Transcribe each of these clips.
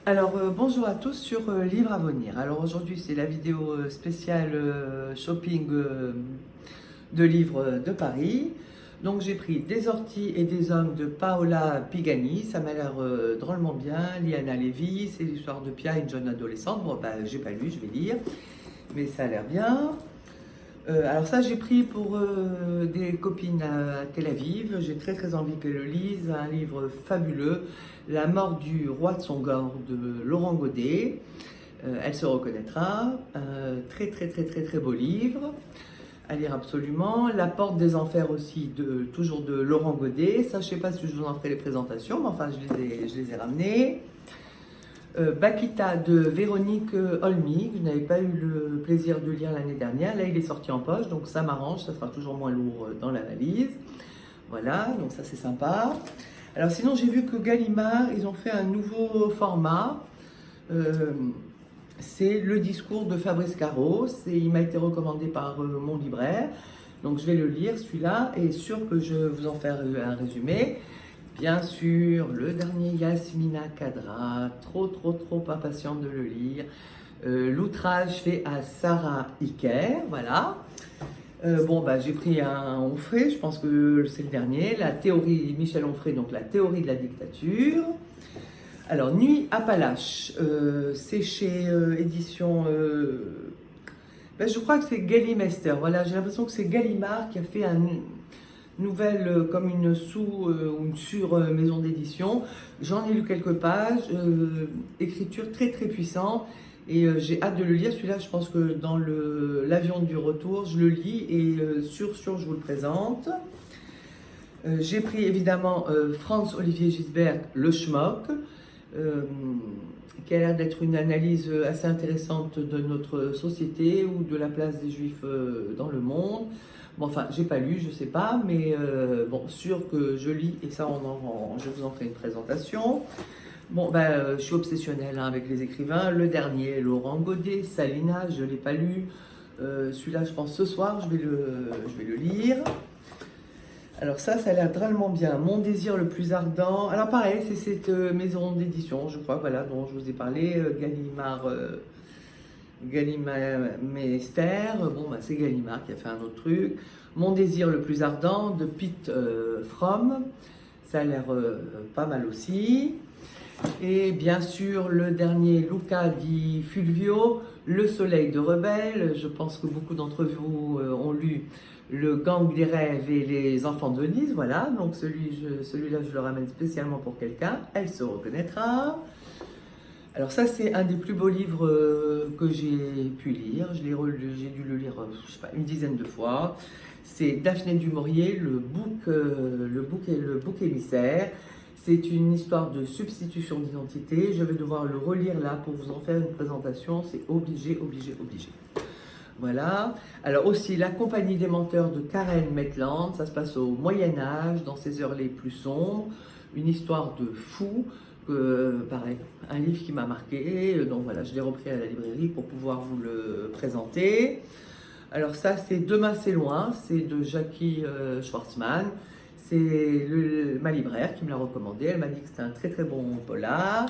Alors, bonjour à tous sur Livre à venir. Alors aujourd'hui, c'est la vidéo spéciale shopping de livres de Paris. Donc j'ai pris Des orties et des hommes de Paola Pigani. Ça m'a l'air drôlement bien. Liana Levy, c'est l'histoire de Pia, une jeune adolescente. Bon, bah, j'ai pas lu, je vais lire, mais ça a l'air bien. Alors ça, j'ai pris pour des copines à Tel Aviv. J'ai très envie qu'elles le lisent. Un livre fabuleux, La mort du roi de Songor de Laurent Godet. Elle se reconnaîtra. Très beau livre à lire absolument. La porte des enfers aussi, toujours de Laurent Godet. Ça, je sais pas si je vous en ferai les présentations, mais enfin, je les ai ramenés. Bakita de Véronique Olmy, que je n'avais pas eu le plaisir de lire l'année dernière. Là, il est sorti en poche, donc ça m'arrange, ça sera toujours moins lourd dans la valise. Voilà, donc ça c'est sympa. Alors sinon, j'ai vu que Gallimard, ils ont fait un nouveau format. C'est le discours de Fabrice Caro. Il m'a été recommandé par mon libraire. Donc je vais le lire, celui-là, et sûr que je vais vous en faire un résumé. Bien sûr, le dernier Yasmina Khadra, trop impatiente de le lire. L'outrage fait à Sarah Iker, voilà. Bon, bah, j'ai pris un Onfray, je pense que c'est le dernier. La théorie, Michel Onfray, donc la théorie de la dictature. Alors, Nuit à Palache, c'est chez édition... ben, je crois que c'est Gallimester, voilà, j'ai l'impression que c'est Gallimard qui a fait un nouvelle comme une ou une sur maison d'édition. J'en ai lu quelques pages, écriture très puissante et j'ai hâte de le lire. Celui-là, je pense que dans l'avion du retour, je le lis et sûr, je vous le présente. J'ai pris évidemment Franz Olivier Gisbert, Le Schmock, qui a l'air d'être une analyse assez intéressante de notre société ou de la place des Juifs dans le monde. Bon, enfin, j'ai pas lu, je sais pas, mais bon, sûr que je lis et ça, je vous en ferai une présentation. Bon, ben, je suis obsessionnelle avec les écrivains. Le dernier, Laurent Godet, Salina, je l'ai pas lu. Celui-là, je pense ce soir, je vais le lire. Alors ça a l'air drôlement bien. Mon désir le plus ardent. Alors pareil, c'est cette maison d'édition, je crois, voilà, dont je vous ai parlé, Gallimester. Bon, bah, c'est Gallimard qui a fait un autre truc. Mon désir le plus ardent de Pete Fromm. Ça a l'air pas mal aussi. Et bien sûr, le dernier, Luca di Fulvio, Le soleil de rebelle. Je pense que beaucoup d'entre vous ont lu Le gang des rêves et les enfants de Venise. Voilà, donc celui-là, je le ramène spécialement pour quelqu'un. Elle se reconnaîtra. Alors ça, c'est un des plus beaux livres que j'ai pu lire. J'ai dû le lire, je sais pas, une dizaine de fois. C'est Daphné du Maurier, le bouc émissaire. C'est une histoire de substitution d'identité. Je vais devoir le relire là pour vous en faire une présentation. C'est obligé. Voilà. Alors aussi, La compagnie des menteurs de Karen Maitland. Ça se passe au Moyen-Âge, dans ses heures les plus sombres. Une histoire de fou. Pareil, un livre qui m'a marqué. Donc voilà, je l'ai repris à la librairie pour pouvoir vous le présenter. Alors ça, c'est Demain c'est loin. C'est de Jackie Schwartzman. C'est ma libraire qui me l'a recommandé. Elle m'a dit que c'était un très bon polar.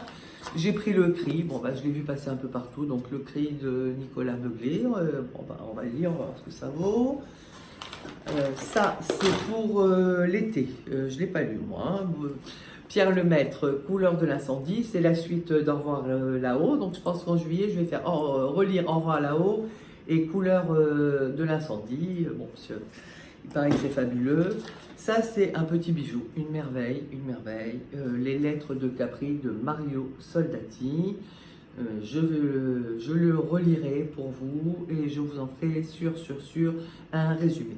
J'ai pris Le Cri. Bon, bah, je l'ai vu passer un peu partout. Donc, Le Cri de Nicolas Meuglé. Bon, bah, on va lire, on va voir ce que ça vaut. Ça, c'est pour l'été. Je ne l'ai pas lu, moi. Hein. Pierre Lemaître, Couleur de l'incendie. C'est la suite d'Au revoir là-haut. Donc, je pense qu'en juillet, je vais faire relire Au revoir là-haut et Couleur de l'incendie. Bon, il paraît que c'est fabuleux. Ça, c'est un petit bijou, une merveille. Les lettres de Capri de Mario Soldati. Je le relirai pour vous et je vous en ferai sûr un résumé.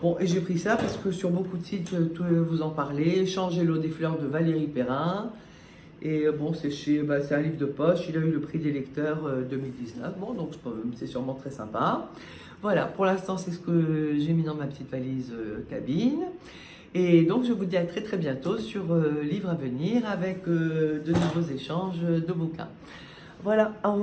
Bon, et j'ai pris ça parce que sur beaucoup de sites, vous en parlez. Changer l'eau des fleurs de Valérie Perrin. Et bon, c'est un livre de poche. Il a eu le prix des lecteurs 2019. Bon, donc c'est sûrement très sympa. Voilà, pour l'instant, c'est ce que j'ai mis dans ma petite valise cabine. Et donc, je vous dis à très bientôt sur Livre à venir avec de nouveaux échanges de bouquins. Voilà, au revoir.